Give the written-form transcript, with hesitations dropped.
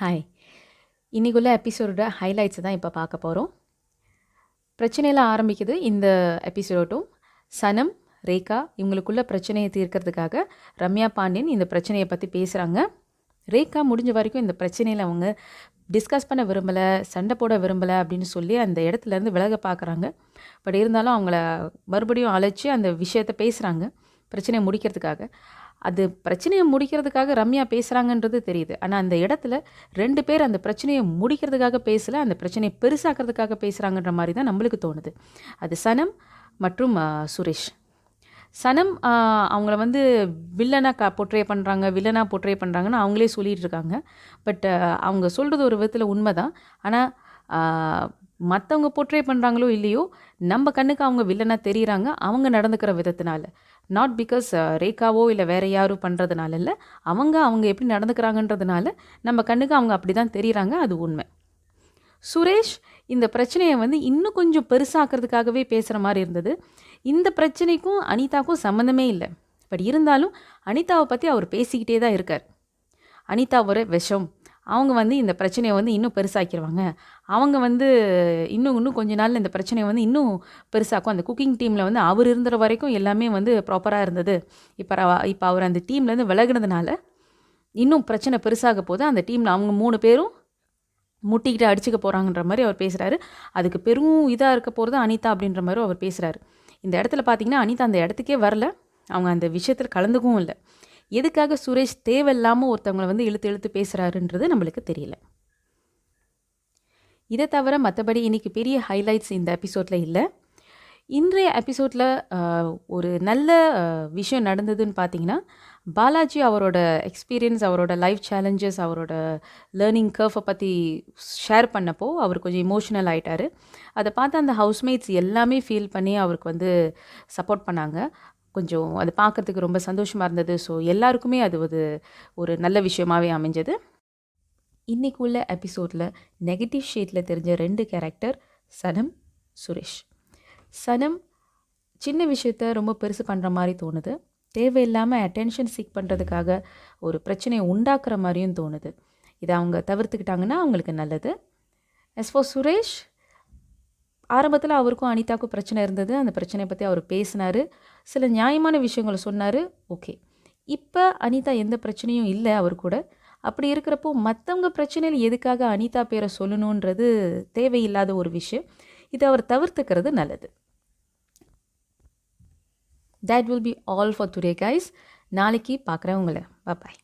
Hi. இன்னைக்குள்ள எபிசோடோட ஹைலைட்ஸை தான் இப்போ பார்க்க போகிறோம். பிரச்சனையில் ஆரம்பிக்குது இந்த எபிசோடும். சனம், ரேகா இவங்களுக்குள்ள பிரச்சனையை தீர்க்கறதுக்காக ரம்யா பாண்டியன் இந்த பிரச்சனையை பற்றி பேசுகிறாங்க. ரேகா முடிஞ்ச வரைக்கும் இந்த பிரச்சனையில் அவங்க டிஸ்கஸ் பண்ண விரும்பலை, சண்டை போட விரும்பலை அப்படின்னு சொல்லி அந்த இடத்துலேருந்து விலக பார்க்குறாங்க. பட் இருந்தாலும் அவங்கள மறுபடியும் அழைச்சி அந்த விஷயத்தை பேசுகிறாங்க பிரச்சனையை முடிக்கிறதுக்காக. அது பிரச்சனையை முடிக்கிறதுக்காக ரம்யா பேசுகிறாங்கன்றது தெரியுது. ஆனால் அந்த இடத்துல 2 பேர் அந்த பிரச்சனையை முடிக்கிறதுக்காக பேசலை, அந்த பிரச்சனையை பெருசாக்கிறதுக்காக பேசுகிறாங்கன்ற மாதிரி தான் நம்மளுக்கு தோணுது. அது சனம் மற்றும் சுரேஷ். சனம் அவங்கள வில்லனாக போர்ட்ரே பண்ணுறாங்க, வில்லனாக போர்ட்ரே பண்ணுறாங்கன்னு அவங்களே சொல்லிகிட்டு இருக்காங்க. பட் அவங்க சொல்கிறது ஒரு விதத்தில் உண்மை தான். ஆனால் மற்றவங்க போர்ட்ரே பண்ணுறாங்களோ இல்லையோ, நம்ம கண்ணுக்கு அவங்க வில்லனாக தெரியுறாங்க அவங்க நடந்துக்கிற விதத்தினால. நாட் பிகாஸ் ரேகாவோ இல்லை வேற யாரும் பண்ணுறதுனால இல்லை, அவங்க எப்படி நடந்துக்கிறாங்கன்றதுனால நம்ம கண்ணுக்கு அவங்க அப்படி தான் தெரியுறாங்க. அது உண்மை. சுரேஷ் இந்த பிரச்சனையை இன்னும் கொஞ்சம் பெருசாக்கிறதுக்காகவே பேசுகிற மாதிரி இருந்தது. இந்த பிரச்சனைக்கும் அனிதாவுக்கும் சம்மந்தமே இல்லை. பட் இருந்தாலும் அனிதாவை பற்றி அவர் பேசிக்கிட்டே தான் இருக்கார். அனிதா ஒரு விஷம், அவங்க இந்த பிரச்சனையை இன்னும் பெருசாக்கிடுவாங்க, அவங்க இன்னும் கொஞ்ச நாளில் இந்த பிரச்சனையை இன்னும் பெருசாக்கும். அந்த குக்கிங் டீமில் அவர் இருந்துற வரைக்கும் எல்லாமே ப்ராப்பராக இருந்தது. இப்போ அவர் அந்த டீம்லேருந்து விலகினதுனால இன்னும் பிரச்சனை பெருசாக போது. அந்த டீமில் அவங்க 3 பேரும் முட்டிக்கிட்டு அடிச்சுக்க போகிறாங்கன்ற மாதிரி அவர் பேசுகிறாரு. அதுக்கு பெரும் இதாக இருக்க போகிறது அனிதா அப்படின்ற மாதிரி அவர் பேசுகிறாரு. இந்த இடத்துல பார்த்தீங்கன்னா அனிதா அந்த இடத்துக்கே வரல, அவங்க அந்த விஷயத்தில் கலந்துக்கவும் இல்லை. எதுக்காக சுரேஷ் தேவையில்லாமல் ஒருத்தவங்களை இழுத்து பேசுகிறாருன்றது நம்மளுக்கு தெரியல. இதை தவிர மற்றபடி இன்றைக்கி பெரிய ஹைலைட்ஸ் இந்த எபிசோடில் இல்லை. இன்றைய எபிசோடில் ஒரு நல்ல விஷயம் நடந்ததுன்னு பார்த்தீங்கன்னா, பாலாஜி அவரோட எக்ஸ்பீரியன்ஸ், அவரோட லைஃப் சேலஞ்சஸ், அவரோட லேர்னிங் கர்வை பற்றி ஷேர் பண்ணப்போ அவர் கொஞ்சம் இமோஷனல் ஆகிட்டார். அதை பார்த்து அந்த ஹவுஸ்மேட்ஸ் எல்லாமே ஃபீல் பண்ணி அவருக்கு சப்போர்ட் பண்ணாங்க. கொஞ்சம் அது பார்க்குறதுக்கு ரொம்ப சந்தோஷமாக இருந்தது. ஸோ எல்லாருக்குமே அது ஒரு நல்ல விஷயமாகவே அமைஞ்சது. இன்றைக்கு உள்ள எபிசோடில் நெகட்டிவ் ஷேட்டில் தெரிஞ்ச 2 கேரக்டர் சனம், சுரேஷ். சனம் சின்ன விஷயத்த ரொம்ப பெருசு பண்ணுற மாதிரி தோணுது. தேவையில்லாமல் அட்டென்ஷன் சீக் பண்ணுறதுக்காக ஒரு பிரச்சனையை உண்டாக்குற மாதிரியும் தோணுது. இதை அவங்க தவிர்த்துக்கிட்டாங்கன்னா அவங்களுக்கு நல்லது. as for சுரேஷ், ஆரம்பத்தில் அவருக்கும் அனிதாவுக்கும் பிரச்சனை இருந்தது. அந்த பிரச்சனையை பற்றி அவர் பேசினார், சில நியாயமான விஷயங்களை சொன்னார். ஓகே, இப்போ அனிதா எந்த பிரச்சனையும் இல்லை அவர் கூட. அப்படி இருக்கிறப்போ மற்றவங்க பிரச்சனையில் எதுக்காக அனிதா பேரை சொல்லணுன்றது தேவையில்லாத ஒரு விஷயம். இதை அவர் தவிர்த்துக்கிறது நல்லது. That will be all for today guys. நாளைக்கு பார்க்குறேன் உங்களை. Bye bye.